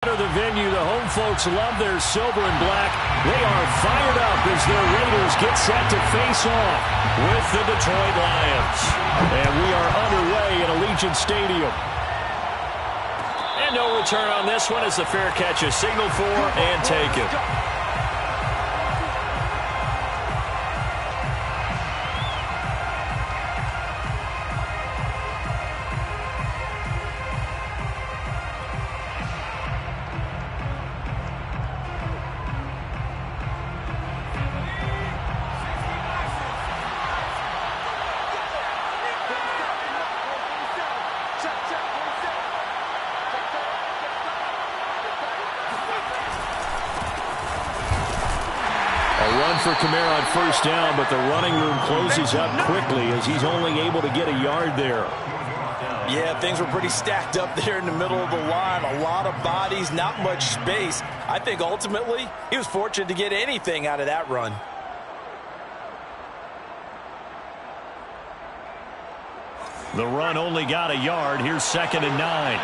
The venue, the home folks love their silver and black. They are fired up as their Raiders get set to face off with the Detroit Lions. And we are underway at Allegiant Stadium. And no return on this one as the fair catch is signaled for and taken. For Kamara on first down, but the running room closes up quickly as he's only able to get a yard there. Yeah, things were pretty stacked up there in the middle of the line. A lot of bodies, not much space. I think ultimately he was fortunate to get anything out of that run. The run only got a yard. Here's 2nd and 9.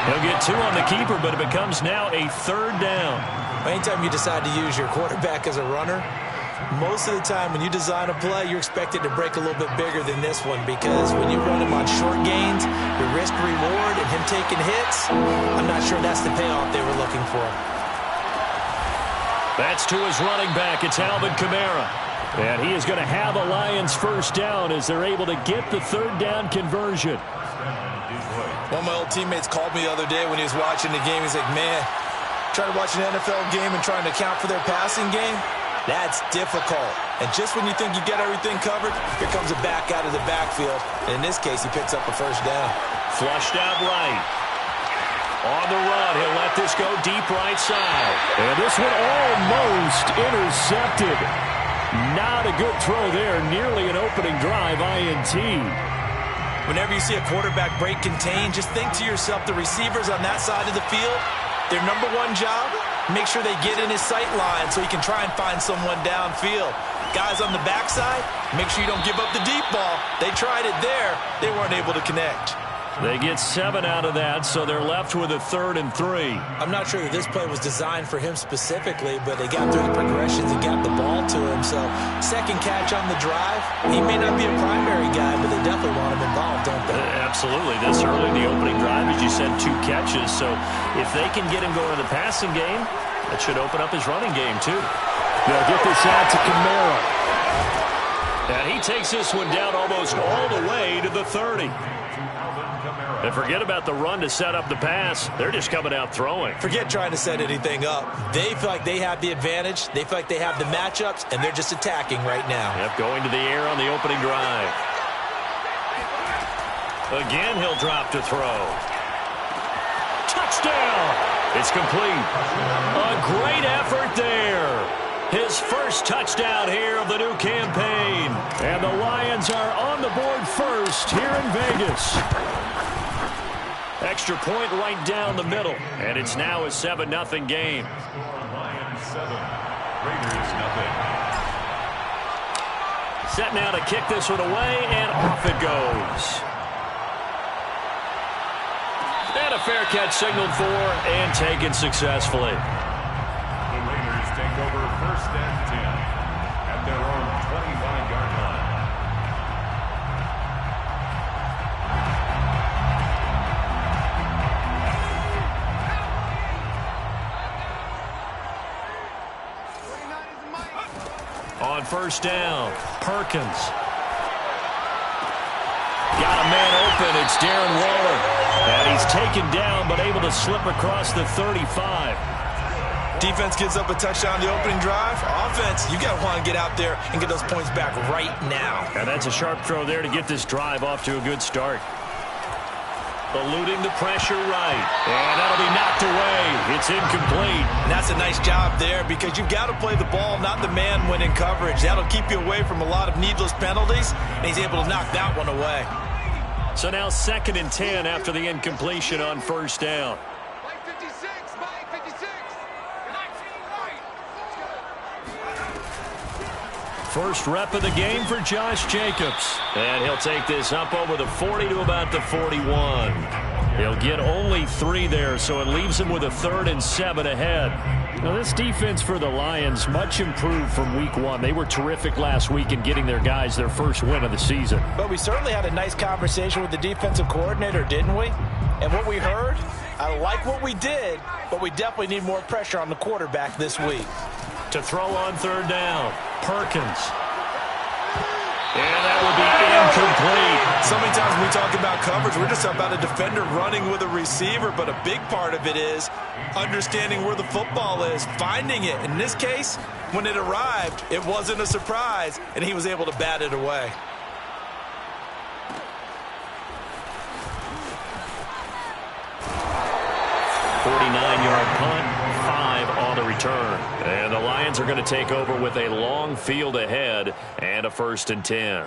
He'll get 2 on the keeper, but it becomes now a 3rd down. Anytime you decide to use your quarterback as a runner, most of the time when you design a play, you're expected to break a little bit bigger than this one, because when you run him on short gains, the risk-reward and him taking hits, I'm not sure that's the payoff they were looking for. That's to his running back. It's Alvin Kamara. And he is going to have a Lions first down as they're able to get the 3rd down conversion. One of my old teammates called me the other day when he was watching the game. He's like, man, trying to watch an NFL game and trying to account for their passing game, that's difficult. And just when you think you get everything covered, here comes a back out of the backfield. And in this case, he picks up a first down. Flushed out right. On the run, he'll let this go deep right side. And this one almost intercepted. Not a good throw there. Nearly an opening drive INT. Whenever you see a quarterback break contain, just think to yourself, the receivers on that side of the field, their number one job, make sure they get in his sight line so he can try and find someone downfield. Guys on the backside, make sure you don't give up the deep ball. They tried it there. They weren't able to connect. They get 7 out of that, so they're left with a 3rd and 3. I'm not sure that this play was designed for him specifically, but they got through the progressions and got the ball to him. So, second catch on the drive. He may not be a primary guy, but they definitely want him involved, don't they? Absolutely. This early in the opening drive, as you said, 2 catches. So, if they can get him going in the passing game, that should open up his running game, too. They'll get this out to Kamara. And he takes this one down almost all the way to the 30. And forget about the run to set up the pass. They're just coming out throwing. Forget trying to set anything up. They feel like they have the advantage. They feel like they have the matchups, and they're just attacking right now. Yep, going to the air on the opening drive. Again, he'll drop to throw. Touchdown! It's complete. A great effort there. His first touchdown here of the new campaign. And the Lions are on the board first here in Vegas. Extra point right down the middle. And it's now a 7-0 game. Lions 7, Raiders 0. Set now to kick this one away, and off it goes. And a fair catch signaled for and taken successfully. The Raiders take over 1st and 10 at their own 25-yard line. On first down, Perkins. Got a man open. It's Darren Waller. And he's taken down but able to slip across the 35. Defense gives up a touchdown the opening drive. Offense, you got to want to get out there and get those points back right now. And that's a sharp throw there to get this drive off to a good start. Eluding the pressure right. And that'll be knocked away. It's incomplete. And that's a nice job there because you've got to play the ball, not the man when in coverage. That'll keep you away from a lot of needless penalties, and he's able to knock that one away. So now 2nd and 10 after the incompletion on first down. First rep of the game for Josh Jacobs. And he'll take this up over the 40 to about the 41. He'll get only 3 there, so it leaves him with a 3rd and 7 ahead. Now, this defense for the Lions, much improved from week 1. They were terrific last week in getting their guys their first win of the season. But we certainly had a nice conversation with the defensive coordinator, didn't we? And what we heard, I like what we did, but we definitely need more pressure on the quarterback this week. To throw on 3rd down, Perkins. And that will be incomplete. So many times when we talk about coverage, we're just about a defender running with a receiver, but a big part of it is understanding where the football is, finding it. In this case, when it arrived, it wasn't a surprise, and he was able to bat it away. .49-yard punt, 5 on the return. And the Lions are going to take over with a long field ahead and a 1st and 10.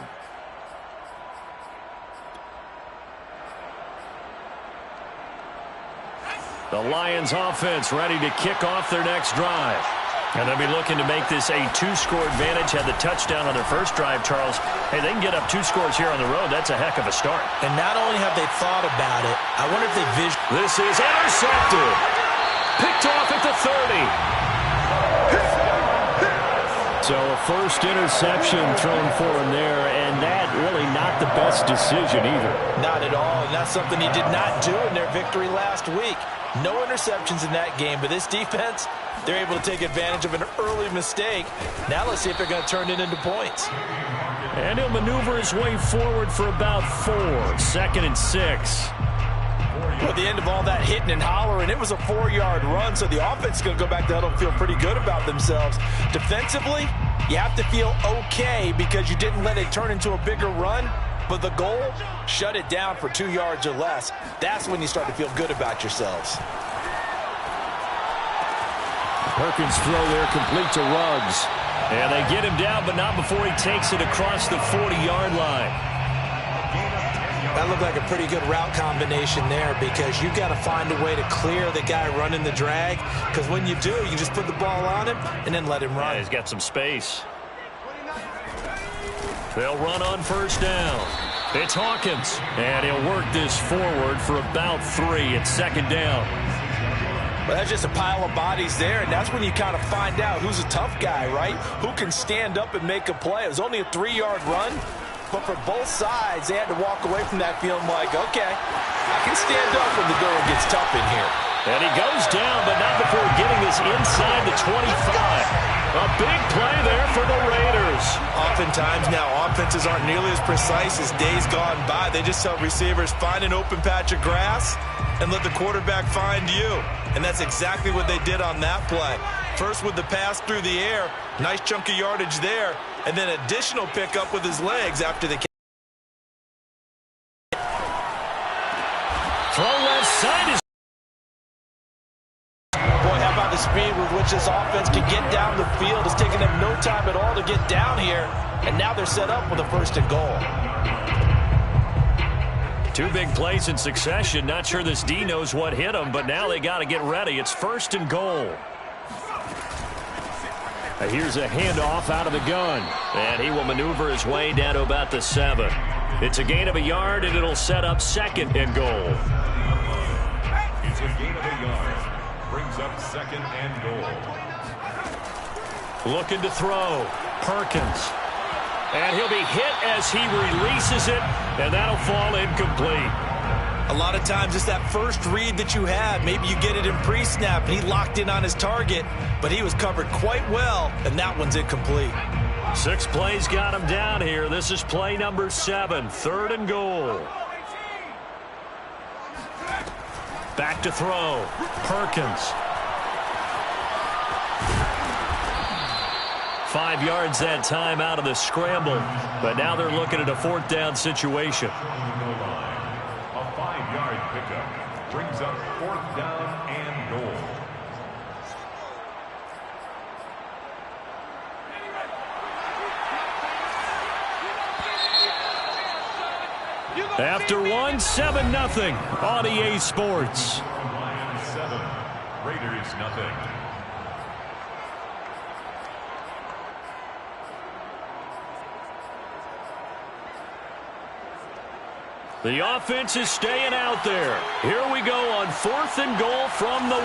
The Lions offense ready to kick off their next drive. And they'll be looking to make this a 2-score advantage. Had the touchdown on their first drive, Charles. Hey, they can get up 2 scores here on the road. That's a heck of a start. And not only have they thought about it, I wonder if they This is intercepted. Picked off at the 30. So a first interception thrown for him there, and that really not the best decision either. Not at all, and that's something he did not do in their victory last week. No interceptions in that game, but this defense, they're able to take advantage of an early mistake. Now let's see if they're going to turn it into points. And he'll maneuver his way forward for about 4. 2nd and 6. At the end of all that hitting and hollering, it was a 4-yard run, so the offense is going to go back to huddle and feel pretty good about themselves. Defensively, you have to feel okay because you didn't let it turn into a bigger run, but the goal, shut it down for 2 yards or less. That's when you start to feel good about yourselves. Perkins throw there complete to Ruggs. And they get him down, but not before he takes it across the 40-yard line. That looked like a pretty good route combination there because you've got to find a way to clear the guy running the drag, because when you do, you just put the ball on him and then let him run. Yeah, he's got some space. They'll run on 1st down. It's Hawkins, and he'll work this forward for about 3 at 2nd down. But that's just a pile of bodies there, and that's when you kind of find out who's a tough guy, right? Who can stand up and make a play. It was only a 3-yard run. But for both sides, they had to walk away from that feeling like, okay, I can stand up when the going gets tough in here. And he goes down, but not before getting this inside the 25. A big play there for the Raiders. Oftentimes now, offenses aren't nearly as precise as days gone by. They just tell receivers, find an open patch of grass and let the quarterback find you. And that's exactly what they did on that play. First with the pass through the air, nice chunk of yardage there, and then additional pickup with his legs after the catch. Throw left side is... Boy, how about the speed with which this offense can get down the field? It's taken them no time at all to get down here, and now they're set up with a 1st and goal. 2 big plays in succession. Not sure this D knows what hit him, but now they got to get ready. It's 1st and goal. Here's a handoff out of the gun, and he will maneuver his way down to about the 7. It's a gain of a yard, and it'll set up 2nd and goal. It's a gain of a yard. Brings up 2nd and goal. Looking to throw. Perkins. And he'll be hit as he releases it, and that'll fall incomplete. A lot of times it's that first read that you have. Maybe you get it in pre-snap, and he locked in on his target, but he was covered quite well, and that one's incomplete. 6 plays got him down here. This is play number 7, 3rd and goal. Back to throw. Perkins. 5 yards that time out of the scramble, but now they're looking at a 4th down situation. A 5-yard pickup brings up 4th down and goal. After 1, 7-0 on EA Sports. Lions 7, Raiders 0. The offense is staying out there. Here we go on 4th and goal from the 1.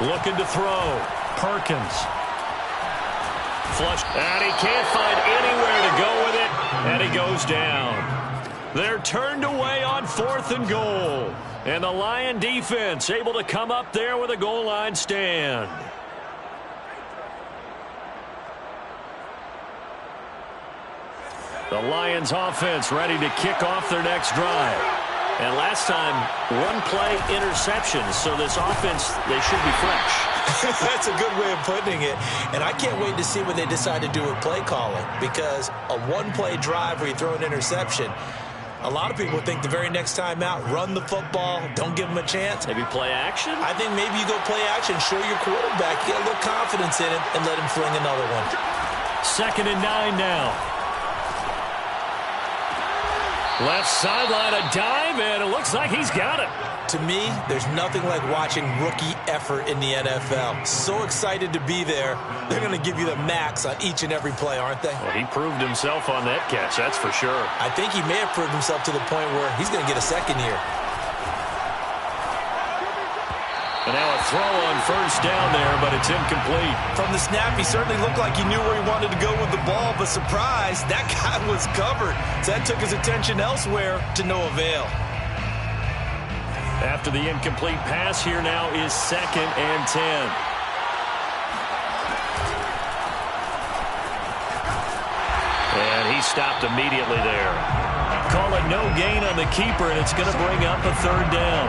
Looking to throw. Perkins. Flush. And he can't find anywhere to go with it. And he goes down. They're turned away on 4th and goal. And the Lion defense able to come up there with a goal line stand. The Lions offense ready to kick off their next drive. And last time, 1-play interception. So this offense, they should be fresh. That's a good way of putting it. And I can't wait to see what they decide to do with play calling. Because a 1-play drive where you throw an interception, a lot of people think the very next time out, run the football, don't give them a chance. Maybe play action? I think maybe you go play action, show your quarterback, get a little confidence in him, and let him fling another one. 2nd and 9 now. Left sideline, a dive, and it looks like he's got it. To me, there's nothing like watching rookie effort in the NFL. So excited to be there. They're going to give you the max on each and every play, aren't they? Well, he proved himself on that catch, that's for sure. I think he may have proved himself to the point where he's going to get a second here. And now a throw on 1st down there, but it's incomplete. From the snap, he certainly looked like he knew where he wanted to go with the ball, but surprise, that guy was covered. So that took his attention elsewhere to no avail. After the incomplete pass, here now is 2nd and 10. And he stopped immediately there. Call it no gain on the keeper, and it's going to bring up a 3rd down.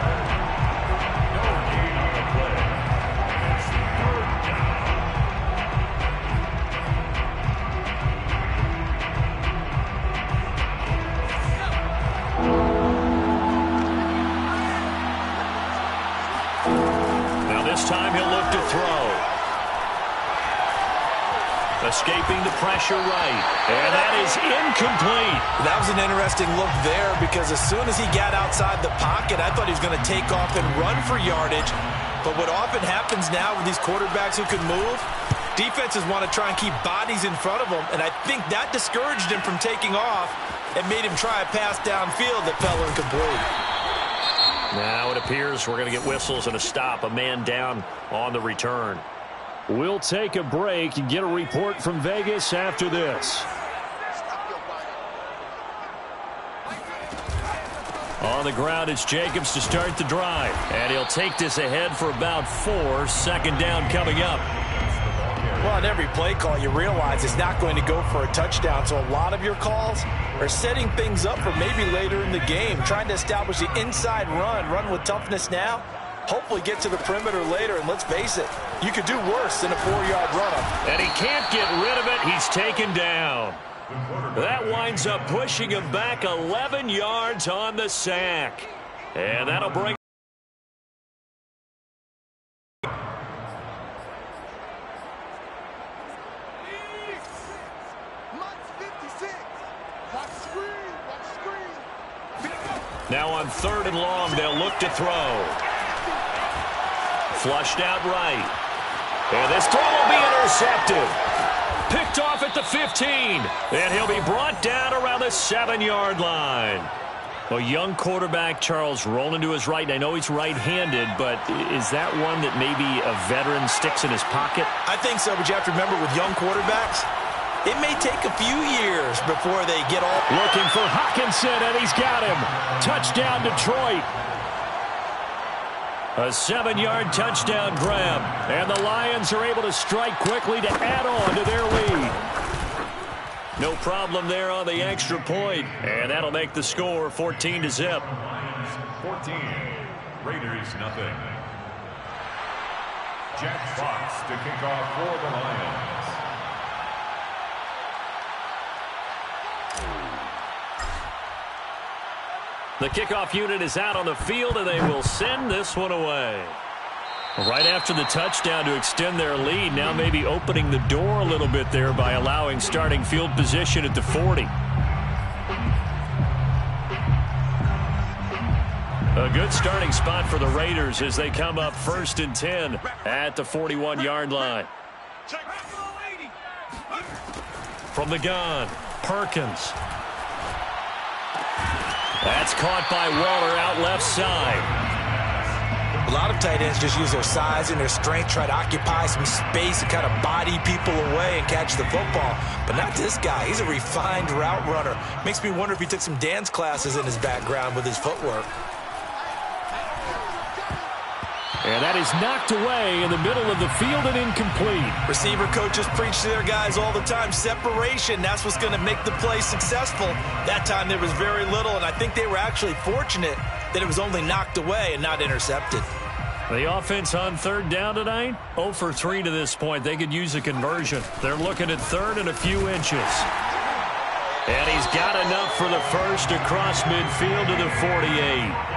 This time he'll look to throw. Escaping the pressure right. And that is incomplete. That was an interesting look there because as soon as he got outside the pocket, I thought he was going to take off and run for yardage. But what often happens now with these quarterbacks who can move, defenses want to try and keep bodies in front of them. And I think that discouraged him from taking off and made him try a pass downfield that fell incomplete. Now it appears we're going to get whistles and a stop. A man down on the return. We'll take a break and get a report from Vegas after this. On the ground, it's Jacobs to start the drive. And he'll take this ahead for about 4. 2nd down coming up. Well, on every play call, you realize it's not going to go for a touchdown. So a lot of your calls are setting things up for maybe later in the game, trying to establish the inside run with toughness now, hopefully get to the perimeter later. And let's face it, you could do worse than a 4-yard run-up. And he can't get rid of it. He's taken down. That winds up pushing him back 11 yards on the sack. And that'll bring now on 3rd and long, they'll look to throw. Flushed out right. And this throw will be intercepted. Picked off at the 15. And he'll be brought down around the 7-yard line. A young quarterback, Charles, rolling to his right. I know he's right-handed, but is that one that maybe a veteran sticks in his pocket? I think so, but you have to remember with young quarterbacks, it may take a few years before they get all... Looking for Hawkinson, and he's got him. Touchdown, Detroit. A 7-yard touchdown grab. And the Lions are able to strike quickly to add on to their lead. No problem there on the extra point. And that'll make the score 14-0. 14. Raiders nothing. Jack Fox to kick off for the Lions. The kickoff unit is out on the field, and they will send this one away. Right after the touchdown to extend their lead, now maybe opening the door a little bit there by allowing starting field position at the 40. A good starting spot for the Raiders as they come up 1st and 10 at the 41-yard line. From the gun, Perkins. That's caught by Waller out left side. A lot of tight ends just use their size and their strength, try to occupy some space and kind of body people away and catch the football. But not this guy. He's a refined route runner. Makes me wonder if he took some dance classes in his background with his footwork. And that is knocked away in the middle of the field and incomplete. Receiver coaches preach to their guys all the time. Separation, that's what's going to make the play successful. That time there was very little, and I think they were actually fortunate that it was only knocked away and not intercepted. The offense on third down tonight, 0 for 3 to this point. They could use a conversion. They're looking at third and a few inches. And he's got enough for the first across midfield to the 48.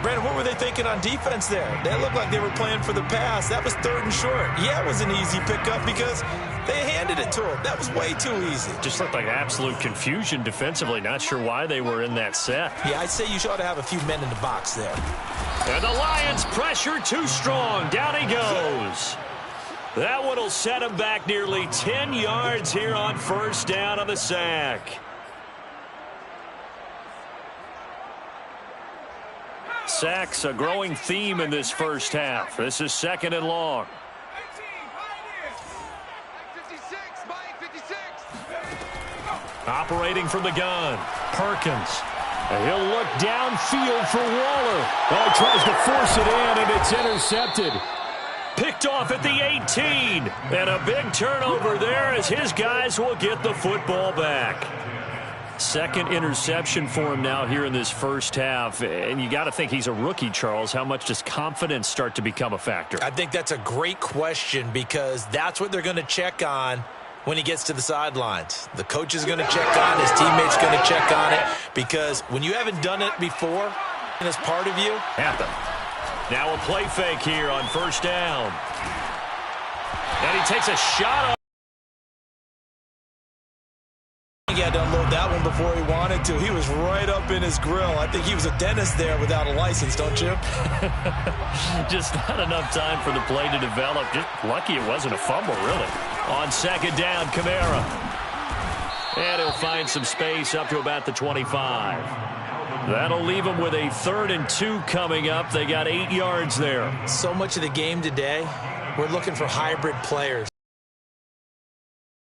Brandon, what were they thinking on defense there? They looked like they were playing for the pass. That was third and short. Yeah, it was an easy pickup because they handed it to him. That was way too easy. Just looked like absolute confusion defensively. Not sure why they were in that set. Yeah, I'd say you ought to have a few men in the box there. And the Lions pressure too strong. Down he goes. That one will set him back nearly 10 yards here on first down on the sack. Sacks, a growing theme in this first half. This is second and long. Operating from the gun, Perkins. He'll look downfield for Waller. Oh, he tries to force it in, and it's intercepted. Picked off at the 18. And a big turnover there as his guys will get the football back. Second interception for him now here in this first half. And you got to think he's a rookie, Charles. How much does confidence start to become a factor? I think that's a great question because that's what they're going to check on when he gets to the sidelines. The coach is going to check on, his teammates going to check on it, because when you haven't done it before and it's part of you. Happen. Now a play fake here on first down. And he takes a shot. He had to unload that one before he wanted to. He was right up in his grill. I think he was a dentist there without a license, don't you? Just not enough time for the play to develop. Just lucky it wasn't a fumble, really. On second down, Kamara. And he'll find some space up to about the 25. That'll leave them with a 3rd and 2 coming up. They got 8 yards there. So much of the game today, we're looking for hybrid players.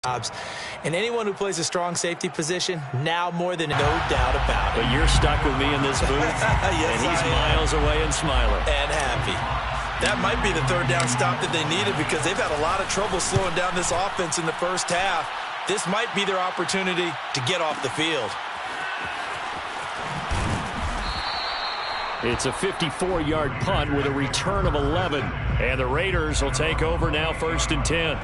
And anyone who plays a strong safety position, now more than no doubt about it. But you're stuck with me in this booth, yes, and he's miles away and smiling. And happy. That might be the third down stop that they needed because they've had a lot of trouble slowing down this offense in the first half. This might be their opportunity to get off the field. It's a 54-yard punt with a return of 11. And the Raiders will take over now 1st and 10.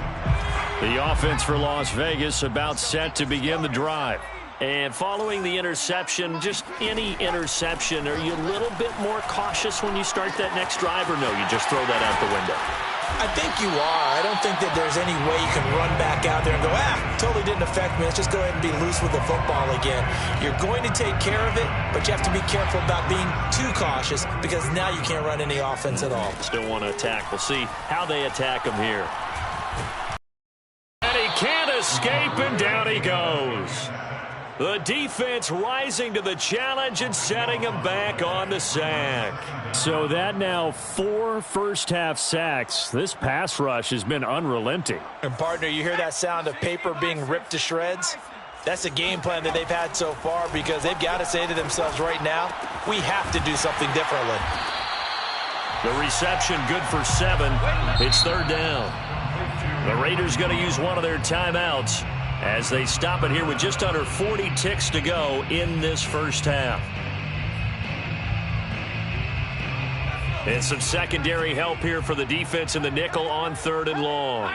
The offense for Las Vegas about set to begin the drive. And following the interception, just any interception, are you a little bit more cautious when you start that next drive, or no, you just throw that out the window? I think you are. I don't think that there's any way you can run back out there and go, totally didn't affect me. Let's just go ahead and be loose with the football again. You're going to take care of it, but you have to be careful about being too cautious because now you can't run any offense at all. Still want to attack. We'll see how they attack him here. And he can't escape, and down he goes. The defense rising to the challenge and setting him back on the sack. So that now 4 first-half sacks. This pass rush has been unrelenting. And, partner, you hear that sound of paper being ripped to shreds? That's a game plan that they've had so far because they've got to say to themselves right now, we have to do something differently. The reception good for 7. It's 3rd down. The Raiders going to use one of their timeouts as they stop it here with just under 40 ticks to go in this first half. And some secondary help here for the defense in the nickel on 3rd and long.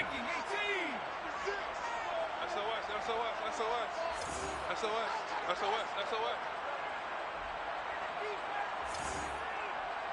SOS.